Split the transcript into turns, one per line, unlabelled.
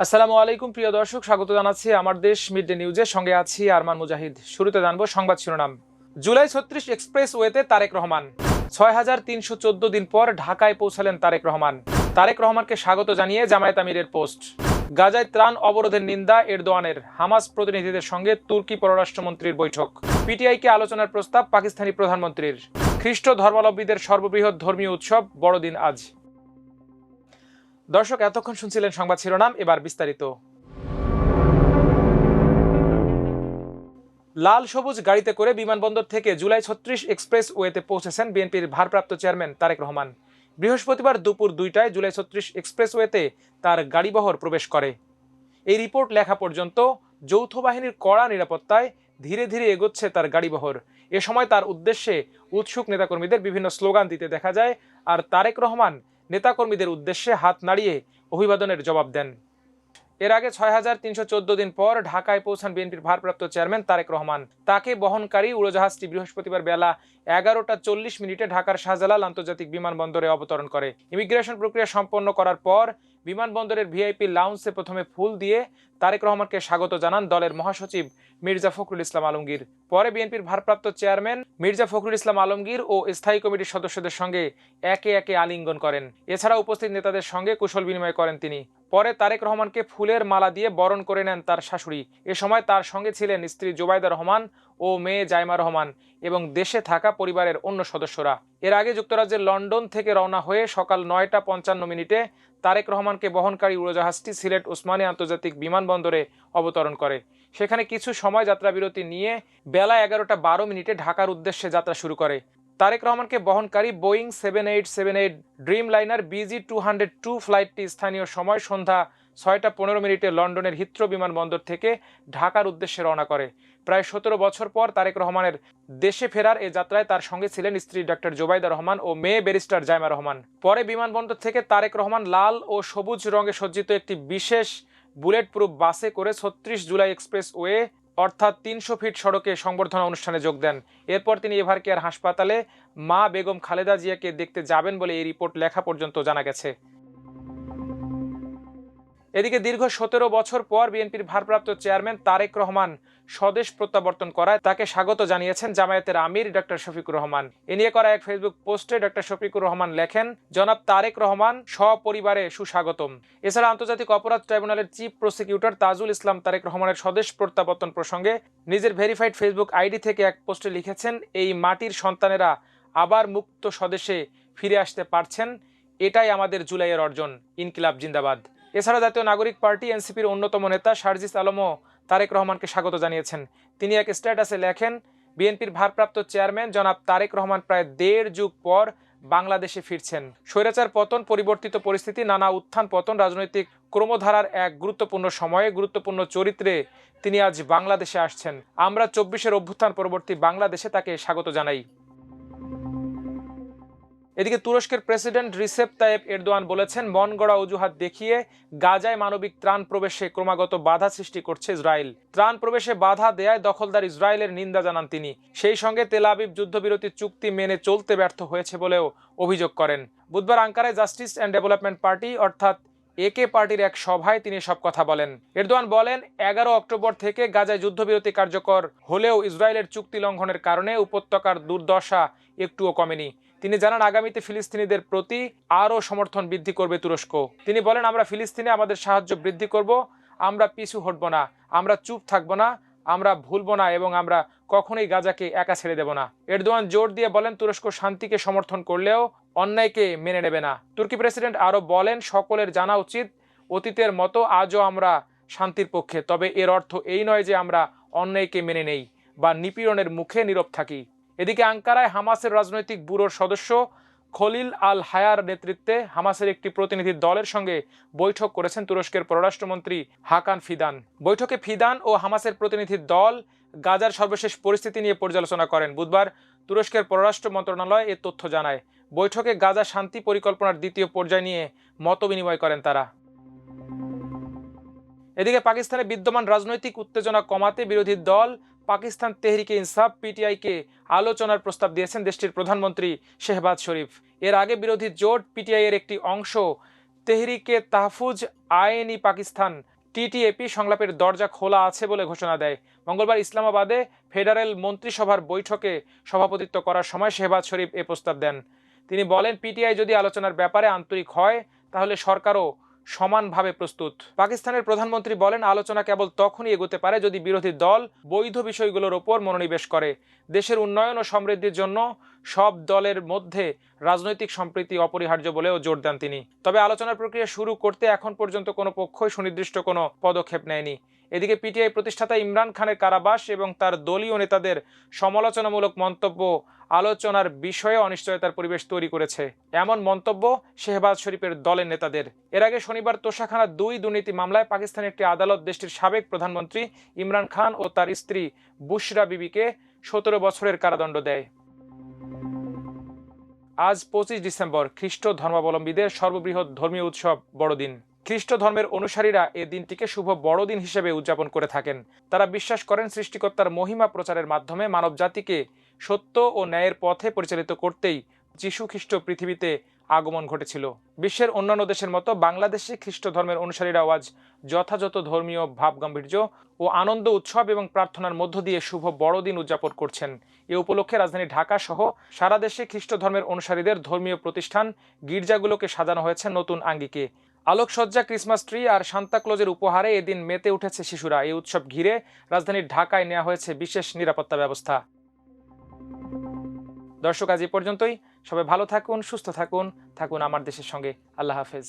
আসসালামু আলাইকুম প্রিয় দর্শক, স্বাগত জানাচ্ছি আমার দেশ মিড ডে নিউজের সঙ্গে আছি আরমান মুজাহিদ। শুরুতে জানবো সংবাদ শিরোনাম। জুলাই ৩৬ এক্সপ্রেসওয়েতে তারেক রহমান। ৬,৩১৪ দিন পর ঢাকায় পৌঁছালেন তারেক রহমান। তারেক রহমানকে স্বাগত জানিয়ে জামায়াত আমিরের পোস্ট। গাজায় ত্রাণ অবরোধের নিন্দা এরদোয়ানের। হামাস প্রতিনিধিদের সঙ্গে তুর্কি পররাষ্ট্রমন্ত্রীর বৈঠক। পিটিআইকে আলোচনার প্রস্তাব পাকিস্তানি প্রধানমন্ত্রীর। খ্রিস্ট ধর্মাবলম্বীদের সর্ববৃহৎ ধর্মীয় উৎসব বড়দিন আজ। দর্শক, এতক্ষণ শুনছিলেন সংবাদ শিরোনাম, এবার বিস্তারিত। লাল সবুজ গাড়িতে করে বিমানবন্দর থেকে জুলাই ৩৬ এক্সপ্রেসওয়েতে পৌঁছেছেন বিএনপির ভারপ্রাপ্ত চেয়ারম্যান তারেক রহমান। বৃহস্পতিবার দুপুর ২টায় জুলাই ৩৬ এক্সপ্রেসওয়েতে তার গাড়িবহর প্রবেশ করে। এই রিপোর্ট লেখা পর্যন্ত যৌথ বাহিনীর কড়া নিরাপত্তায় ধীরে ধীরে এগোচ্ছে তার গাড়িবহর। এ সময় তার উদ্দেশ্যে উৎসুক নেতাকর্মীদের বিভিন্ন স্লোগান দিতে দেখা যায়, আর তারেক রহমান নেতাকর্মীদের উদ্দেশ্যে হাত নাড়িয়ে অভিবাদনের জবাব দেন। এর আগে ৬,৩১৪ দিন পর ঢাকায় পৌঁছান বিএনপির ভারপ্রাপ্ত চেয়ারম্যান তারেক রহমান। তাকে বহনকারী উড়োজাহাজটি বৃহস্পতিবার বেলা ১১টা ৪০ ঢাকার শাহজালাল আন্তর্জাতিক বিমানবন্দরে অবতরণ করে। ইমিগ্রেশন প্রক্রিয়া সম্পন্ন করার পর বিমানবন্দরের ভিআইপি লাউঞ্জে প্রথমে ফুল দিয়ে তারেক রহমানকে স্বাগত জানান দলের মহাসচিব মির্জা ফখরুল ইসলাম আলমগীর। পরে বিএনপির ভারপ্রাপ্ত চেয়ারম্যান মির্জা ফখরুল ইসলাম আলমগীর ও স্থায়ী কমিটির সদস্যদের সঙ্গে একে একে আলিঙ্গন করেন। এছাড়া উপস্থিত নেতাদের সঙ্গে কুশল বিনিময় করেন তিনি। পরে তারেক রহমানকে ফুলের মালা দিয়ে বরণ করে নেন তার শাশুড়ি। এ সময় তার সঙ্গে ছিলেন স্ত্রী জুবাইদা রহমান ও মেয়ে জাইমা রহমান এবং দেশে থাকা পরিবারের অন্য সদস্যরা। এর আগে যুক্তরাজ্যের লন্ডন থেকে রওনা হয়ে সকাল ৯টা ৫৫ তারেক রহমানকে বহনকারী উড়োজাহাজটি সিলেট ওসমানী আন্তর্জাতিক বিমানবন্দরে অবতরণ করে। সেখানে কিছু সময় যাত্রা বিরতি নিয়ে বেলা ১১টা ১২ ঢাকার উদ্দেশ্যে যাত্রা শুরু করে। তারেক রহমানকে বহনকারী বোয়িং ৭৮৭৮ ড্রিম লাইনার BG-202 ফ্লাইটটি স্থানীয় সময় সন্ধ্যা ৬টা ১৫ লন্ডনের হিথ্রো বিমানবন্দর থেকে ঢাকার উদ্দেশ্যে রওনা করে। প্রায় ১৭ বছর পর তারেক রহমানের দেশে ফেরার এ যাত্রায় তার সঙ্গে ছিলেন স্ত্রী ডক্টর জুবাইদা রহমান ও মেয়ে ব্যারিস্টার জাইমা রহমান। পরে বিমানবন্দর থেকে তারেক রহমান লাল ও সবুজ রঙে সজ্জিত একটি বিশেষ বুলেট প্রুফ বাসে করে ৩৬ জুলাই এক্সপ্রেসওয়ে অর্থাৎ ৩০০ ফিট সড়কে সংবর্ধনা অনুষ্ঠানে যোগ দেন। এরপর তিনি এভার কেয়ার হাসপাতালে মা বেগম খালেদা জিয়াকে দেখতে যাবেন বলে এই রিপোর্ট লেখা পর্যন্ত জানা গেছে। এদিকে দীর্ঘ ১৭ বছর পর বিএনপির ভারপ্রাপ্ত চেয়ারম্যান তারেক রহমান স্বদেশ প্রত্যাবর্তন করায় তাকে স্বাগত জানিয়েছেন জামায়াতের আমির ডক্টর শফিকুর রহমান। এ নিয়ে করা এক ফেসবুক পোস্টে ডক্টর শফিকুর রহমান লেখেন, জনাব তারেক রহমান সপরিবারে সুস্বাগতম। এছাড়া আন্তর্জাতিক অপরাধ ট্রাইব্যুনালের চিফ প্রসিকিউটর তাজুল ইসলাম তারেক রহমানের স্বদেশ প্রত্যাবর্তন প্রসঙ্গে নিজের ভেরিফাইড ফেসবুক আইডি থেকে এক পোস্টে লিখেছেন, এই মাটির সন্তানেরা আবার মুক্ত স্বদেশে ফিরে আসতে পারছেন, এটাই আমাদের জুলাইয়ের অর্জন। ইনকিলাব জিন্দাবাদ। এছাড়া জাতীয় নাগরিক পার্টি এনসিপির অন্যতম নেতা শারজিস আলমও তারেক রহমানকে স্বাগত জানিয়েছেন। তিনি এক স্ট্যাটাসে লেখেন, বিএনপির ভারপ্রাপ্ত চেয়ারম্যান জনাব তারেক রহমান প্রায় ১.৫ যুগ পর বাংলাদেশে ফিরছেন। স্বৈরাচার পতন, পরিবর্তিত পরিস্থিতি, নানা উত্থান পতন, রাজনৈতিক ক্রমধারার এক গুরুত্বপূর্ণ সময়ে গুরুত্বপূর্ণ চরিত্রে তিনি আজ বাংলাদেশে আসছেন। আমরা ২৪-এর অভ্যুত্থান পরবর্তী বাংলাদেশে তাকে স্বাগত জানাই। এদিকে তুরস্কের প্রেসিডেন্ট রিসেপ তাইয়েপ এরদোয়ান বলেছেন, মন গড়া অজুহাত দেখিয়ে গাজায় মানবিক ত্রাণ প্রবেশে ক্রমাগত বাধা সৃষ্টি করছে ইসরায়েল। ত্রাণ প্রবেশে বাধা দেয়ায় দখলদার ইসরায়েলের নিন্দা জানান তিনি। সেই সঙ্গে তেল আবিব যুদ্ধবিরতি চুক্তি মেনে চলতে ব্যর্থ হয়েছে বলেও অভিযোগ করেন। বুধবার আঙ্কারায় জাস্টিস অ্যান্ড ডেভেলপমেন্ট পার্টি অর্থাৎ একে পার্টির এক সভায় তিনি সব কথা বলেন। এরদোয়ান বলেন, ১১ অক্টোবর থেকে গাজায় যুদ্ধবিরতি কার্যকর হলেও ইসরায়েলের চুক্তি লঙ্ঘনের কারণে উপত্যকার দুর্দশা একটুও কমেনি। তিনি জানান, আগামীতে ফিলিস্তিনিদের প্রতি আরও সমর্থন বৃদ্ধি করবে তুরস্ক। তিনি বলেন, আমরা ফিলিস্তিনে আমাদের সাহায্য বৃদ্ধি করব, আমরা পিছু হটব না, আমরা চুপ থাকব না, আমরা ভুলব না এবং আমরা কখনোই গাজাকে একা ছেড়ে দেব না। এরদোয়ান জোর দিয়ে বলেন, তুরস্ক শান্তিকে সমর্থন করলেও অন্যায়কে মেনে নেবে না। তুর্কি প্রেসিডেন্ট আরও বলেন, সকলের জানা উচিত অতীতের মতো আজও আমরা শান্তির পক্ষে, তবে এর অর্থ এই নয় যে আমরা অন্যায়কে মেনে নেই বা নিপীড়নের মুখে নীরব থাকি। এদিকে আঙ্কারায় হামাসের রাজনৈতিক ব্যুরোর সদস্য খলিল আল হায়ার নেতৃত্বে হামাসের একটি প্রতিনিধি দলের সঙ্গে বৈঠক করেছেন তুরস্কের পররাষ্ট্রমন্ত্রী হাকান ফিদান। বৈঠকে ফিদান ও হামাসের প্রতিনিধি দল গাজার সর্বশেষ পরিস্থিতি নিয়ে পর্যালোচনা করেন। বুধবার তুরস্কের পররাষ্ট্র মন্ত্রণালয় এ তথ্য জানায়। বৈঠকে গাজা শান্তি পরিকল্পনার দ্বিতীয় পর্যায় নিয়ে মতবিনিময় করেন তারা। এদিকে পাকিস্তানে বিদ্যমান রাজনৈতিক উত্তেজনা কমাতে বিরোধী দল পাকিস্তান তেহরিকে ইনসাফ পিটিআইকে আলোচনার প্রস্তাব দিয়েছেন দেশটির প্রধানমন্ত্রী শেহবাজ শরীফ। এর আগে বিরোধী জোট পিটিআই এর একটি অংশ তেহরিকে তাহফুজ আইনি পাকিস্তান টিটিএপি সংলাপের দরজা খোলা আছে বলে ঘোষণা দেয়। মঙ্গলবার ইসলামাবাদে ফেডারেল মন্ত্রিসভার বৈঠকে সভাপতিত্ব করার সময় শেহবাজ শরীফ এ প্রস্তাব দেন। তিনি বলেন, পিটিআই যদি আলোচনার ব্যাপারে আন্তরিক হয় তাহলে সরকারও সমানভাবে প্রস্তুত। পাকিস্তানের প্রধানমন্ত্রী বলেন, আলোচনা কেবল তখনই এগোতে পারে যদি বিরোধী দল বৈধ বিষয়গুলোর ওপর মনোনিবেশ করে। দেশের উন্নয়ন ও সমৃদ্ধির জন্য সব দলের মধ্যে রাজনৈতিক সম্প্রীতি অপরিহার্য বলেও জোর দেন তিনি। তবে আলোচনার প্রক্রিয়া শুরু করতে এখন পর্যন্ত কোনো পক্ষই সুনির্দিষ্ট কোনো পদক্ষেপ নেয়নি। এদিকে পিটিআই প্রতিষ্ঠাতা ইমরান খানের কারাবাস এবং তার দলীয় নেতাদের সমালোচনামূলক মন্তব্য আলোচনার বিষয়ে অনিশ্চয়তার পরিবেশ তৈরি করেছে, এমন মন্তব্য শেহবাজ শরীফের দলের নেতাদের। এর আগে শনিবার তোষাখানা 2 দুর্নীতি মামলায় পাকিস্তানের একটি আদালত দেশটির সাবেক প্রধানমন্ত্রী ইমরান খান ও তার স্ত্রী বুশরা বিবিকে 17 বছরের কারাদণ্ড দেয়। আজ 25 ডিসেম্বর খ্রিস্ট ধর্মাবলম্বীদের সর্ববৃহৎ ধর্মীয় উৎসব বড়দিন। খ্রিস্ট ধর্মের অনুসারীরা এই দিনটিকে শুভ বড়দিন হিসেবে উদযাপন করে থাকেন। তারা বিশ্বাস করেন সৃষ্টিকর্তার মহিমা প্রচারের মাধ্যমে মানব জাতিকে সত্য ও ন্যায়ের পথে পরিচালিত করতেই যীশু খ্রিস্ট পৃথিবীতে আগমন ঘটেছিল। বিশ্বের অন্যান্য দেশের মতো বাংলাদেশে খ্রিস্ট ধর্মের অনুসারীরা আজ যথাযথ ধর্মীয় ভাবগাম্ভীর্য ও আনন্দ উৎসব এবং প্রার্থনার মধ্য দিয়ে শুভ বড়দিন উদযাপন করছেন। এ উপলক্ষে রাজধানী ঢাকা সহ সারা দেশে খ্রিস্ট ধর্মের অনুসারীদের ধর্মীয় প্রতিষ্ঠান গির্জাগুলোকে সাজানো হয়েছে নতুন আঙ্গিকে। আলোকসজ্জা, ক্রিসমাস ট্রি আর সান্তাক্লজের উপহারে এদিন মেতে উঠেছে শিশুরা। এই উৎসব ঘিরে রাজধানীর ঢাকায় নেওয়া হয়েছে বিশেষ নিরাপত্তা ব্যবস্থা। দর্শক, আজ এ পর্যন্তই। সবাই ভালো থাকুন, সুস্থ থাকুন, থাকুন আমার দেশের সঙ্গে। আল্লাহ হাফেজ।